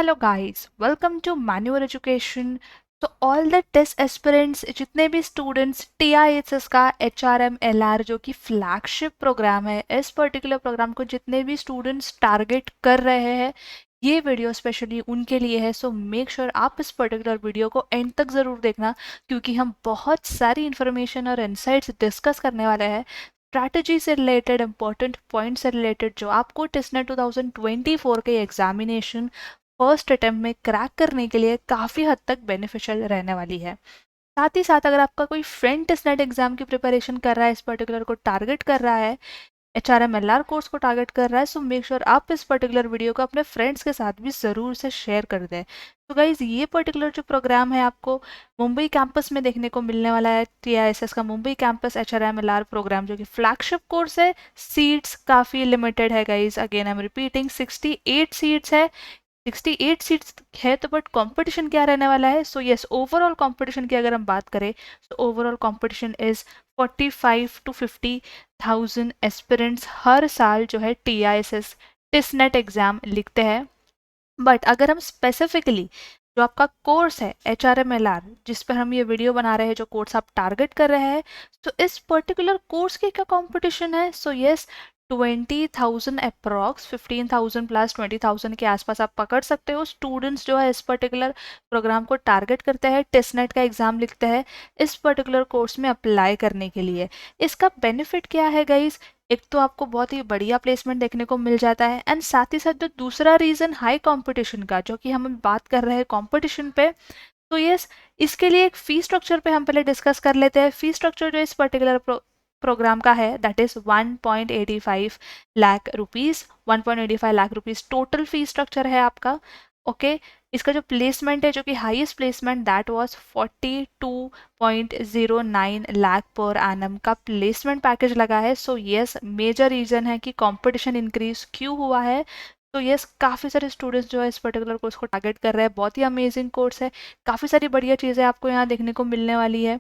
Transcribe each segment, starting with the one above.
Hello guys, welcome to manual education. तो all the test aspirants, जितने भी students TISS का एचआरएम एलआर जो कि फ्लैगशिप प्रोग्राम है, इस पर्टिकुलर प्रोग्राम को जितने भी स्टूडेंट्स टारगेट कर रहे हैं, ये वीडियो स्पेशली उनके लिए है। सो मेक श्योर आप इस पर्टिकुलर वीडियो को एंड तक ज़रूर देखना, क्योंकि हम बहुत सारी इन्फॉर्मेशन और इनसाइट्स डिस्कस करने वाले हैं स्ट्रैटेजी से रिलेटेड, इंपॉर्टेंट पॉइंट से रिलेटेड, जो आपको टेस्टनेट 2024 के एग्जामिनेशन फर्स्ट अटेम्प्ट में क्रैक करने के लिए काफ़ी हद तक बेनिफिशियल रहने वाली है। साथ ही साथ अगर आपका कोई फ्रेंड टेस्टनेट एग्जाम की प्रिपरेशन कर रहा है, इस पर्टिकुलर को टारगेट कर रहा है, HRMLR कोर्स को टारगेट कर रहा है, सो मेक श्योर आप इस पर्टिकुलर वीडियो को अपने फ्रेंड्स के साथ भी ज़रूर से शेयर कर दें। तो गाइज, ये पर्टिकुलर जो प्रोग्राम है आपको मुंबई कैंपस में देखने को मिलने वाला है। TISS का मुंबई कैंपस HRMLR प्रोग्राम जो कि फ्लैगशिप कोर्स है। सीट्स काफ़ी लिमिटेड है guys, again I am repeating, 68 seats है। 68 सीट्स है तो बट कंपटीशन क्या रहने वाला है? सो यस, ओवरऑल कंपटीशन की अगर हम बात करें तो overall competition is 45 to 50,000 aspirants हर साल जो है TISS टिसनेट एग्जाम लिखते हैं। बट अगर हम स्पेसिफिकली जो आपका कोर्स है HRMLR, जिस पर हम ये वीडियो बना रहे हैं, जो कोर्स आप टारगेट कर रहे हैं, तो इस पर्टिकुलर कोर्स की क्या कंपटीशन है? सो यस, 20,000 अप्रॉक्स, 15,000 प्लस 20,000 के आसपास आप पकड़ सकते हो। स्टूडेंट्स जो है इस पर्टिकुलर प्रोग्राम को टारगेट करते हैं, टेस्टनेट का एग्जाम लिखते हैं इस पर्टिकुलर कोर्स में अप्लाई करने के लिए। इसका बेनिफिट क्या है गाइज? एक तो आपको बहुत ही बढ़िया प्लेसमेंट देखने को मिल जाता है, एंड साथ ही साथ जो दूसरा रीज़न हाई कंपटीशन का, जो कि हम बात कर रहे हैं कंपटीशन पे, तो यस, इसके लिए एक फ़ी स्ट्रक्चर पे हम पहले डिस्कस कर लेते हैं। फ़ी स्ट्रक्चर जो इस पर्टिकुलर प्रोग्राम का है, that is 1.85 lakh rupees. 1.85 lakh rupees total fee structure है आपका। ओके, इसका जो प्लेसमेंट है, जो कि highest placement, that was 42.09 lakh per annum का प्लेसमेंट पैकेज लगा है। सो यस, मेजर रीज़न है कि कंपटीशन इंक्रीज क्यों हुआ है। तो यस, काफ़ी सारे स्टूडेंट्स जो है इस पर्टिकुलर कोर्स को टारगेट कर रहे हैं। बहुत ही अमेजिंग कोर्स है, काफ़ी सारी बढ़िया चीज़ें आपको यहाँ देखने को मिलने वाली है।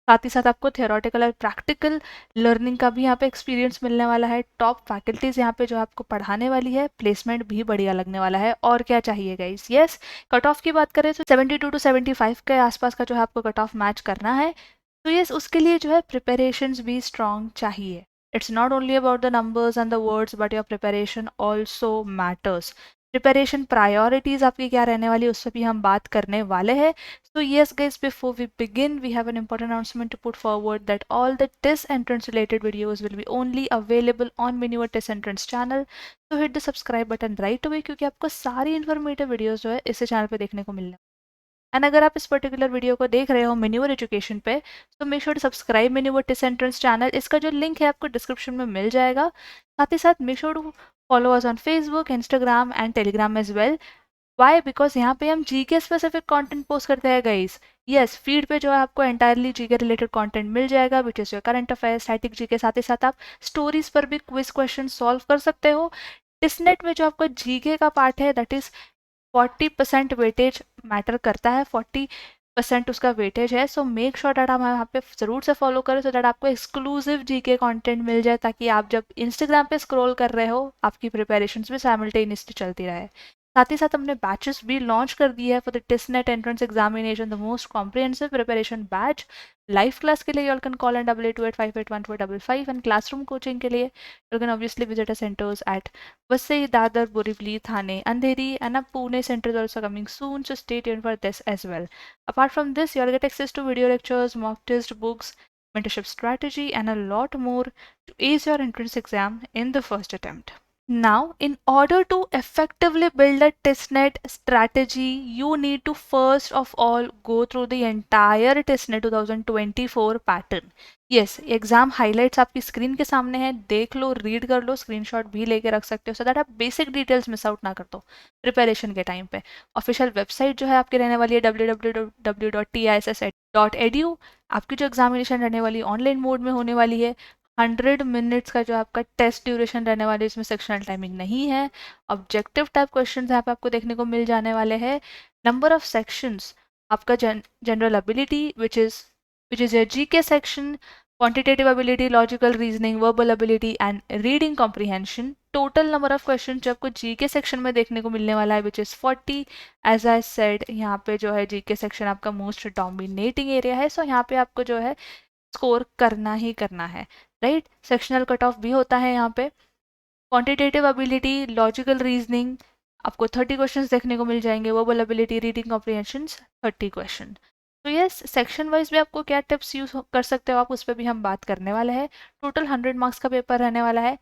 साथ ही साथ आपको थियोरेटिकल और प्रैक्टिकल लर्निंग का भी यहाँ पे एक्सपीरियंस मिलने वाला है। टॉप फैकल्टीज यहाँ पे जो आपको पढ़ाने वाली है, प्लेसमेंट भी बढ़िया लगने वाला है। और क्या चाहिए गाइस? यस, कट ऑफ की बात करें तो 72 to 75 के आसपास का जो है आपको कट ऑफ मैच करना है। तो यस, उसके लिए जो है प्रिपरेशंस भी स्ट्रॉन्ग चाहिए। It's not only about the numbers and the words, but your preparation also matters. Preparation priorities आपकी क्या रहने वाली है, उससे भी हम बात करने वाले हैं। So yes guys, before we begin, we have an important announcement to put forward, that all the test entrance related videos will be only available on Miniver Test Entrance channel. So hit the subscribe button right away, क्योंकि आपको सारी informative videos जो है इस channel पे देखने को मिलने। एंड अगर आप इस पर्टिकुलर वीडियो को देख रहे हो मिन्यूवर एजुकेशन पे, तो मेक श्योर टू सब्सक्राइब मिन्यूवर टेस्ट एंट्रेंस चैनल। इसका जो लिंक है आपको डिस्क्रिप्शन में मिल जाएगा। साथ ही साथ make sure to follow us on Facebook, Instagram and Telegram as well. Why? Because यहाँ पे हम जीके स्पेसिफिक कंटेंट पोस्ट करते हैं गाइस। यस, फीड पे जो है आपको एंटायरली जीके रिलेटेड कंटेंट मिल जाएगा, which is your current affair, static GK. साथ ही साथ आप स्टोरीज पर भी क्विज क्वेश्चन सॉल्व कर सकते हो। टिसनेट में जो आपका जीके का पार्ट है, दैट इज 40% वेटेज मैटर करता है, 40% उसका वेटेज है। सो मेक श्योर दैट आप यहाँ पे ज़रूर से फॉलो करें, सो दैट आपको एक्सक्लूसिव जीके कंटेंट मिल जाए, ताकि आप जब इंस्टाग्राम पे स्क्रॉल कर रहे हो, आपकी प्रिपरेशंस भी साइमल्टेनियसली चलती रहे। साथ ही साथ हमने बैचेस भी लॉन्च कर दिए है for the TISSNET entrance examination, the most comprehensive preparation batch. Live class के लिए you can call and 8828581455, and classroom coaching के लिए you can obviously visit a centers at Vasai, Dadar, Borivali, Thane, Andheri, and a Pune center is also coming soon, so stay tuned for this as well. Apart from this, you'll get access to video lectures, mock test, books, mentorship strategy, and a lot more to ace your entrance exam in the first attempt. Now, in order to effectively build a testnet strategy, you need to first of all go through the entire testnet 2024 pattern. Yes, exam highlights आपकी screen के सामने है, देख लो, read कर लो, screenshot भी लेके रख सकते हो, सो दैट आप बेसिक डिटेल्स मिस आउट ना कर दो प्रिपरेशन के टाइम पे। ऑफिशियल वेबसाइट जो है आपकी रहने वाली है www.tiss.edu। आपकी जो एग्जामिनेशन रहने वाली ऑनलाइन मोड में होने वाली है। 100 मिनट्स का जो आपका टेस्ट ड्यूरेशन रहने वाली है, इसमें सेक्शनल टाइमिंग नहीं है। ऑब्जेक्टिव टाइप क्वेश्चन यहाँ पे आपको देखने को मिल जाने वाले हैं। नंबर ऑफ सेक्शंस, आपका general ability which is your GK section, quantitative ability, logical reasoning, verbal ability and reading comprehension. Total number of question जो आपको जीके सेक्शन में देखने को मिलने वाला है which is 40। As I said, यहाँ पे जो है जीके सेक्शन आपका मोस्ट डोमिनेटिंग एरिया है, सो यहाँ पे आपको जो है स्कोर करना ही करना है, राइट। सेक्शनल कट ऑफ भी होता है यहाँ पे। क्वांटिटेटिव एबिलिटी, लॉजिकल रीजनिंग आपको 30 क्वेश्चंस देखने को मिल जाएंगे, verbal ability, reading comprehensions 30 question. तो यस, सेक्शन वाइज भी आपको क्या टिप्स यूज कर सकते हो आप, उस पर भी हम बात करने वाले हैं। टोटल 100 मार्क्स का पेपर रहने वाला है।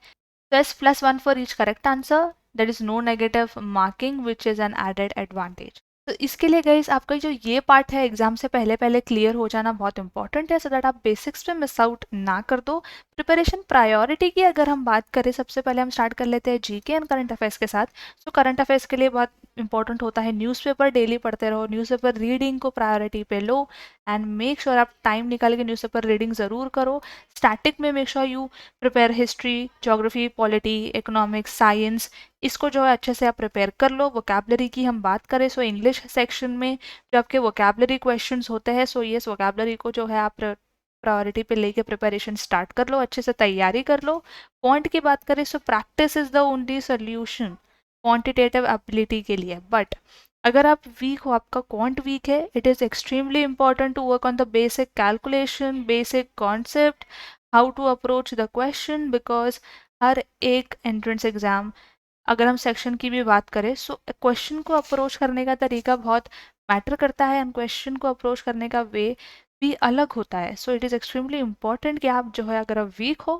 Yes, +1 for each correct answer. There is no negative marking, which is an added advantage. तो इसके लिए गाइज आपका जो ये पार्ट है एग्जाम से पहले पहले क्लियर हो जाना बहुत इंपॉर्टेंट है, सो दैट आप बेसिक्स पे मिस आउट ना कर दो। प्रिपरेशन प्रायोरिटी की अगर हम बात करें, सबसे पहले हम स्टार्ट कर लेते हैं जीके एंड करंट अफेयर्स के साथ। सो करंट अफेयर्स के लिए बहुत इंपॉर्टेंट होता है न्यूज़पेपर, डेली पढ़ते रहो, न्यूज़पेपर रीडिंग को प्रायोरिटी पे लो एंड मेक श्योर आप टाइम निकाल के न्यूज़पेपर रीडिंग ज़रूर करो। स्टैटिक में make sure you prepare history, geography, polity, economics, science, इसको जो है अच्छे से आप प्रिपेयर कर लो। वोकैबलरी की हम बात करें, सो इंग्लिश सेक्शन में जो आपके वोकैबलरी क्वेश्चंस होते हैं, सो यस वोकैबलरी को जो है आप प्रायोरिटी पे लेके प्रिपरेशन स्टार्ट कर लो, अच्छे से तैयारी कर लो। क्वांट की बात करें, so practice is the only solution quantitative ability के लिए। बट अगर आप वीक हो, आपका क्वांट वीक है, it is extremely important to work on the basic calculation, basic concept, how to approach the question, because हर एक एंट्रेंस एग्जाम, अगर हम सेक्शन की भी बात करें, सो क्वेश्चन को अप्रोच करने का तरीका बहुत मैटर करता है एंड क्वेश्चन को अप्रोच करने का वे भी अलग होता है। So it is extremely important कि आप जो है, अगर आप वीक हो,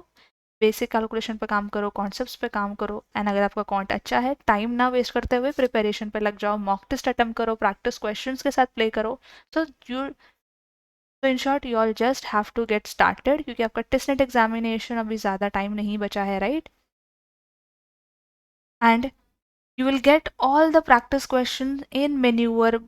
बेसिक कैलकुलेशन पे काम करो, कॉन्सेप्ट्स पे काम करो एंड अगर आपका कॉन्ट अच्छा है, टाइम ना वेस्ट करते हुए प्रिपरेशन पे लग जाओ, मॉक टेस्ट अटेम्प्ट करो, प्रैक्टिस क्वेश्चंस के साथ प्ले करो। सो यू तो in short you all just have to get started, क्योंकि आपका टेस्ट नेट एग्जामिनेशन अभी ज़्यादा टाइम नहीं बचा है, right. And you will get all the practice questions in manure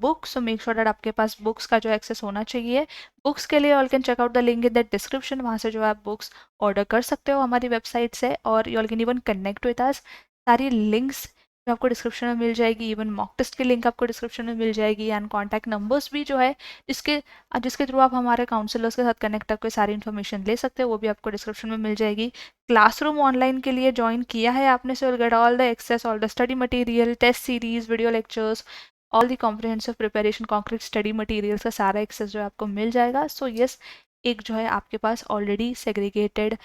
book, so make sure that आपके पास books का जो एक्सेस होना चाहिए। बुक्स के लिए all can check out the link in the description, वहाँ से जो आप बुक्स ऑर्डर कर सकते हो हमारी वेबसाइट से, और you all can even connect with us. सारी लिंक्स जो आपको डिस्क्रिप्शन में मिल जाएगी, इवन मॉक टेस्ट की लिंक आपको डिस्क्रिप्शन में मिल जाएगी एंड कॉन्टैक्ट नंबर्स भी जो है जिसके जिसके थ्रू आप हमारे काउंसलर्स के साथ कनेक्ट करके सारी इन्फॉर्मेशन ले सकते हो, वो भी आपको डिस्क्रिप्शन में मिल जाएगी। क्लासरूम ऑनलाइन के लिए ज्वाइन किया है आपने, so will get all the access, all the study material, test series, video lectures, all the comprehensive preparation, concrete study materials का सारा एक्सेस जो है आपको मिल जाएगा। सो यस, एक जो है आपके पास ऑलरेडी सेग्रीगेटेड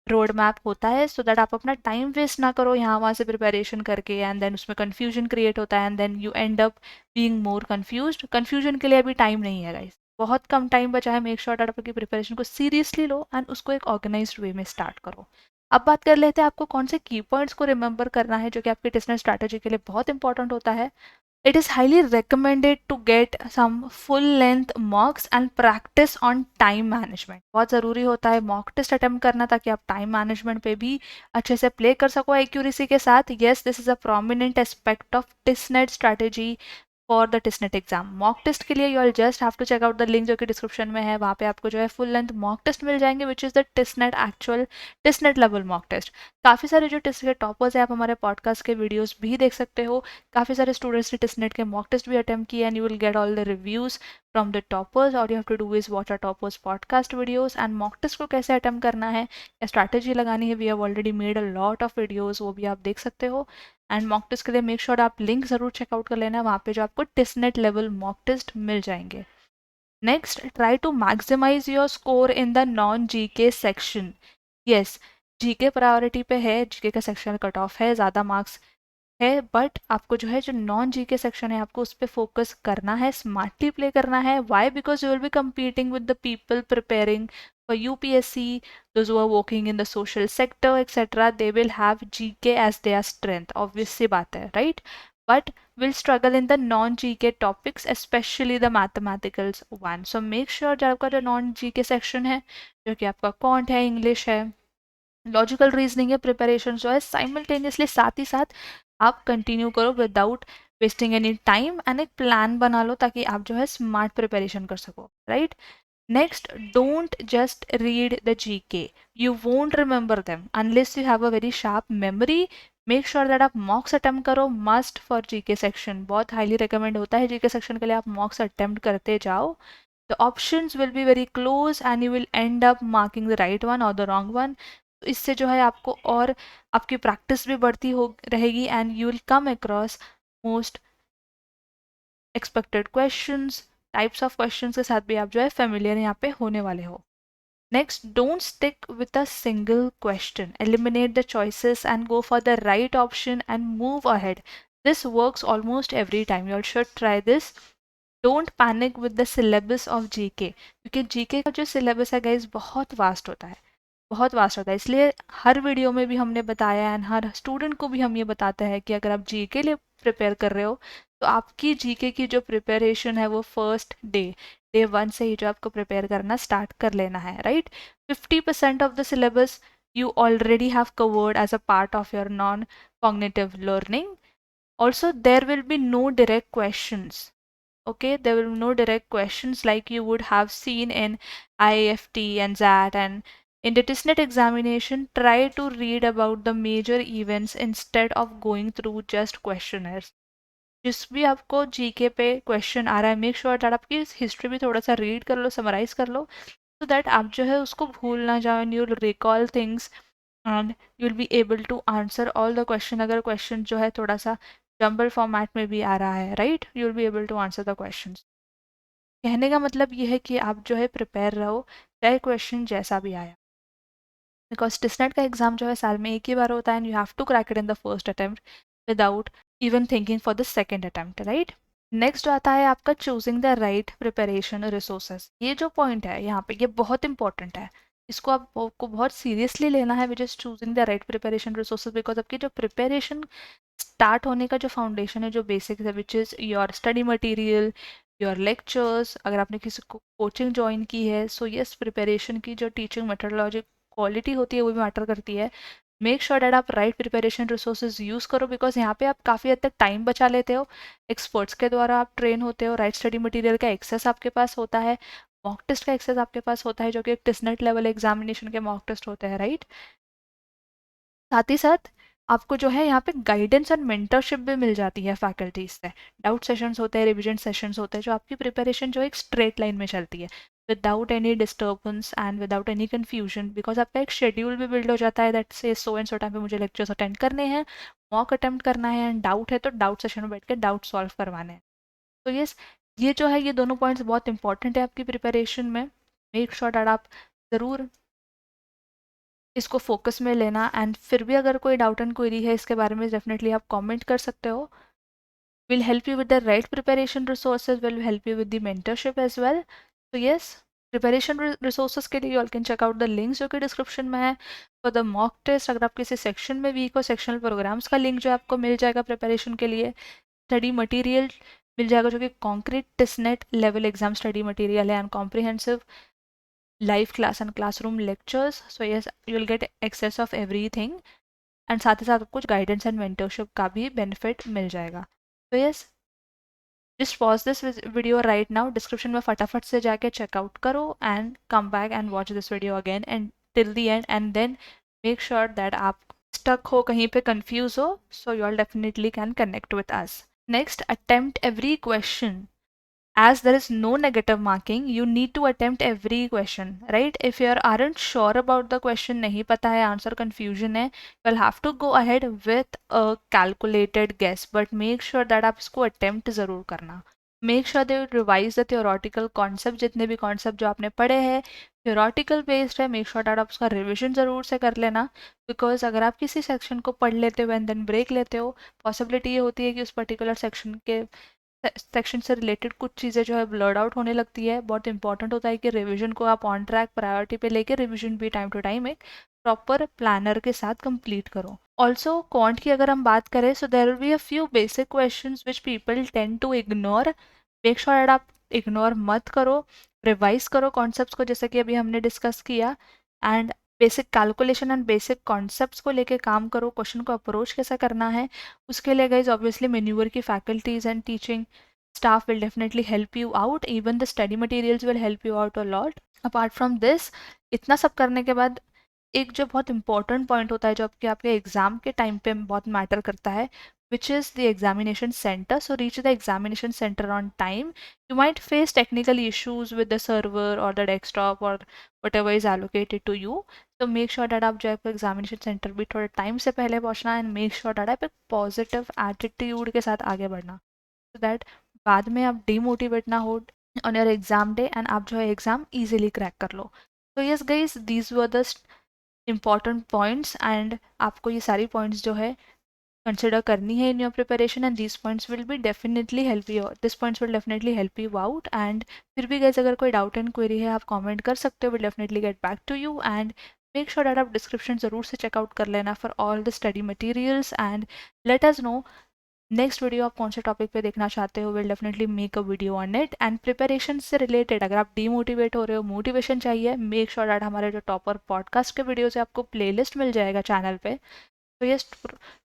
रोड मैप होता है, सो दैट आप अपना टाइम वेस्ट ना करो यहाँ वहाँ से प्रिपरेशन करके एंड देन उसमें कन्फ्यूजन क्रिएट होता है and then you end up being more confused. Confusion के लिए अभी टाइम नहीं है गाइस, बहुत कम टाइम बचा है। मेक श्योर आप अपनी प्रिपरेशन को सीरियसली लो एंड उसको एक ऑर्गेनाइज्ड वे में स्टार्ट करो। अब बात कर लेते हैं आपको कौन से की पॉइंट्स को रिमेंबर करना है, जो कि आपके टेस्ट स्ट्रैटेजी के लिए बहुत इंपॉर्टेंट होता है। It is highly recommended to get some full length mocks and practice on time management. बहुत ज़रूरी होता है मॉक टेस्ट अटेम्प्ट करना, ताकि आप टाइम मैनेजमेंट पे भी अच्छे से प्ले कर सको एक्यूरेसी के साथ। Yes, this is a prominent aspect of TISNET strategy for the TISSNET exam. Mock test के लिए you all just have to check out the link जो कि डिस्क्रिप्शन में है, वहाँ पे आपको जो है फुल लेंथ मॉक टेस्ट मिल जाएंगे, which is the TISSNET actual TISSNET level mock test. काफ़ी सारे जो टिस्ट के टॉपर्स हैं, आप हमारे पॉडकास्ट के वीडियोस भी देख सकते हो। काफ़ी सारे स्टूडेंट्स ने टिस्नेट के मॉक टेस्ट भी अटेम्प्ट किए and you will get all the reviews from the toppers. All you have to do is watch our toppers podcast videos and mock test को कैसे अटेम्प्ट करना है या स्ट्रैटेजी लगानी है, we have already made a lot of videos, वो भी आप देख सकते हो। एंड मॉक टेस्ट के लिए मेक श्योर आप लिंक ज़रूर चेकआउट कर लेना, वहाँ पे जो आपको टिस्नेट लेवल मॉक टेस्ट मिल जाएंगे। Next, try to maximise your score in the non GK section. Yes, GK priority पे है, जीके का सेक्शन कट ऑफ है, ज़्यादा मार्क्स है, बट आपको जो है जो नॉन जीके सेक्शन है आपको उस पर फोकस करना है, स्मार्टली प्ले करना है। Why? Because you will be competing with the people preparing for UPSC, those who are working in the social sector etc, they will have GK as their strength, obvious सी बात है, right? But will struggle in the non GK topics, especially the mathematicals one. So make sure जो आपका जो non GK section है, जो कि आपका quant है, इंग्लिश है, लॉजिकल रीजनिंग है, प्रिपरेशन जो है साइमल्टेनियसली साथ ही साथ आप कंटिन्यू करो without wasting any time and एक प्लान बना लो, ताकि आप जो है स्मार्ट प्रिपरेशन कर सको, right. Next, don't just read the GK, you won't remember them unless you have a very sharp memory. Make sure that आप मॉक्स अटेम्प्ट करो, मस्ट फॉर जीके सेक्शन, बहुत हाईली रिकमेंड होता है जीके सेक्शन के लिए आप मॉक्स अटेम्प्ट करते जाओ। The options will be very close and you will end up marking the right one or the wrong one. तो इससे जो है आपको और आपकी प्रैक्टिस भी बढ़ती हो रहेगी and you will come across most expected questions, types of questions के साथ भी आप जो है फेमिलियर यहाँ पे होने वाले हो. Next, don't stick with a single question. Eliminate the choices and go for the right option and move ahead. This works almost every time. You all should try this. Don't panic with the syllabus of GK. क्योंकि GK का जो syllabus है guys बहुत vast होता है, बहुत vast होता है. इसलिए हर वीडियो में भी हमने बताया एंड हर स्टूडेंट को भी हम ये बताते हैं कि अगर आप जीके लिए प्रिपेयर कर रहे हो तो आपकी जीके की जो प्रिपरेशन है वो फर्स्ट डे वन से ही जो आपको प्रिपेयर करना स्टार्ट कर लेना है, right. 50% of the syllabus you already have covered as a part of your non-cognitive learning. Also, there will be no direct questions. Okay, there will be no direct questions like you would have seen in IIFT and XAT. And in the TISNET examination, try to read about the major events instead of going through just questionnaires. जिस भी आपको GK पे question आ रहा है make sure that आपकी history भी थोड़ा सा रीड कर लो, समराइज कर लो, सो दैट आप जो है उसको भूल ना जाओ and you will recall things and you will be able to answer all the question. अगर क्वेश्चन जो है थोड़ा सा जंबल फॉर्मेट में भी आ रहा है, right, you will be able to answer the question. कहने का मतलब ये है कि आप जो है प्रिपेयर रहो चाहे क्वेश्चन जैसा भी आया, बिकॉज टिसनेट का एग्जाम जो है साल में एक ही बार होता है and you have to crack it in the first attempt without even thinking for the second attempt, right. Next जो आता है आपका choosing the right preparation resources. ये जो पॉइंट है यहाँ पे ये बहुत इंपॉर्टेंट है, इसको आपको बहुत सीरियसली लेना है which is choosing the right preparation resources. Because आपकी जो प्रिपरेशन स्टार्ट होने का जो फाउंडेशन है, जो बेसिक्स है, which is your study material, your lectures. अगर आपने किसी को कोचिंग ज्वाइन की है सो यस प्रिपरेशन की जो टीचिंग मेथोडोलॉजी क्वालिटी होती है वो भी मैटर करती है. मेक श्योर डैट आप राइट प्रिपरेशन रिसोर्सेज यूज़ करो बिकॉज यहाँ पे आप काफ़ी हद तक टाइम बचा लेते हो, एक्सपर्ट्स के द्वारा आप ट्रेन होते हो, राइट स्टडी मटेरियल का एक्सेस आपके पास होता है, मॉक टेस्ट का एक्सेस आपके पास होता है जो कि एक टिसनेट लेवल एग्जामिनेशन के मॉक टेस्ट होते हैं, राइट. साथ ही साथ आपको जो है यहाँ पे गाइडेंस एंड मेंटरशिप भी मिल जाती है फैकल्टीज से. डाउट सेशंस होते हैं, रिविजन सेशंस होते हैं, जो आपकी प्रिपरेशन जो एक स्ट्रेट लाइन में चलती है without any disturbance and without any confusion. Because आपका एक शेड्यूल भी बिल्ड हो जाता है दैट से सो एंड सो टाइम पे मुझे लेक्चर्स अटेंड करने हैं, मॉक अटेम्प्ट करना है एंड डाउट है तो डाउट सेशन में बैठ के डाउट सॉल्व करवाने हैं. तो यस, ये जो है ये दोनों पॉइंट्स बहुत इंपॉर्टेंट है आपकी प्रिपरेशन में. मेक श्योर दैट आप ज़रूर इसको फोकस में लेना एंड फिर भी अगर कोई डाउट एंड क्वेरी है इसके बारे में डेफिनेटली आप कमेंट कर सकते हो. Will help you with the right preparation resources, will help you with the mentorship as well. तो यस, प्रिपरेशन रिसोर्सेज के लिए you all can check out the links जो कि डिस्क्रिप्शन में है. फॉर द मॉक टेस्ट अगर आप किसी सेक्शन में वीक हो, सेक्शनल प्रोग्राम्स का लिंक जो आपको मिल जाएगा प्रिपरेशन के लिए. स्टडी मटीरियल मिल जाएगा जो कि concrete TISSNET level exam study material है and comprehensive live class and classroom lectures. So yes, you will get access of everything and साथ ही साथ कुछ guidance and mentorship का भी benefit मिल जाएगा. So yes, just pause this video right now. Description में फटाफट से जाके check out करो and come back and watch this video again and till the end and then make sure that आप stuck हो कहीं पे confuse हो, so you all definitely can connect with us. Next, attempt every question. As there is no negative marking, you need to attempt every question, right? If you aren't sure about the question, nahi pata hai, answer confusion hai, you'll have to go ahead with a calculated guess, but make sure that आप इसको attempt ज़रूर करना. Make sure that you revise the theoretical concept, जितने भी concept जो आपने पढ़े हैं theoretical based है, make sure that आप उसका revision ज़रूर से कर लेना. because अगर आप किसी section को पढ़ लेते हो and then break लेते हो, possibility ये होती है कि उस particular section के सेक्शन से रिलेटेड कुछ चीज़ें जो है ब्लर्ड आउट होने लगती है. बहुत इंपॉर्टेंट होता है कि रिवीजन को आप ऑन ट्रैक प्रायोरिटी पे लेके रिवीजन भी टाइम टू टाइम एक प्रॉपर प्लानर के साथ कंप्लीट करो. ऑल्सो क्वांट की अगर हम बात करें so there will be a few basic questions which people tend to ignore. Make sure that आप इग्नोर मत करो, रिवाइज करो कॉन्सेप्ट्स को जैसे कि अभी हमने डिस्कस किया and basic calculation and basic concepts को लेके काम करो. क्वेश्चन को अप्रोच कैसा करना है उसके लिए गाइज ऑब्वियसली मेन्यूअर की faculties and teaching staff will definitely help you out. Even the study materials will help you out a lot. Apart from this, इतना सब करने के बाद एक जो बहुत इंपॉर्टेंट पॉइंट होता है जो आपके आपके एग्जाम के टाइम पे बहुत मैटर करता है, which is the examination center. So reach the examination center on time. You might face technical issues with the server or the desktop or whatever is allocated to you. So make sure that आप जो है examination centre भी थोड़ा time से पहले पहुंचना and make sure that आप एक पॉजिटिव एटीट्यूड के साथ आगे बढ़ना, सो दैट बाद में आप डिमोटिवेट ना हो on your exam day and आप जो है एग्जाम इजीली क्रैक कर लो. तो yes guys, these were the important points and आपको ये सारी पॉइंट्स जो है कंसिडर करनी है in your preparation and this points will be definitely help you, this points will definitely help you out. And फिर भी गाइस अगर कोई डाउट एंड क्वेरी है आप कमेंट कर सकते हो, will definitely get back to you. And make sure that आप डिस्क्रिप्शन ज़रूर से चेकआउट कर लेना for all the study materials and let us know next video आप कौन से टॉपिक पे देखना चाहते हो. Will definitely make a video on it. And preparation से रिलेटेड अगर आप डीमोटिवेट हो रहे हो, मोटिवेशन चाहिए, मेक श्योर दैट हमारे जो टॉपर पॉडकास्ट के वीडियोज़ है आपको प्लेलिस्ट मिल जाएगा चैनल पे. तो ये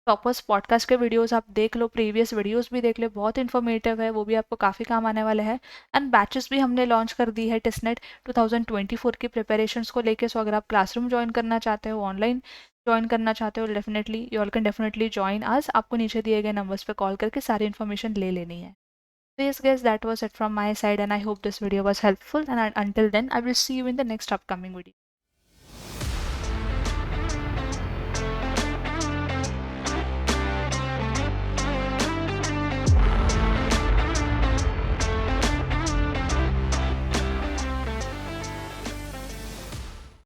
टॉपर्स पॉडकास्ट के वीडियोस आप देख लो, प्रीवियस वीडियोस भी देख लो, बहुत इन्फॉर्मेटिव है, वो भी आपको काफ़ी काम आने वाले हैं. एंड बैचेस भी हमने लॉन्च कर दी है टिसनेट 2024 की प्रिपरेशंस को लेके. सो अगर आप क्लासरूम ज्वाइन करना चाहते हो, ऑनलाइन ज्वाइन करना चाहते हो, definitely you all can definitely join us. आपको नीचे दिए गए नंबर्स पे कॉल करके सारी इन्फॉर्मेशन ले लेनी है. So yes guys, that was it from my side and I hope this video was helpful, and until then I will see you in the next upcoming video.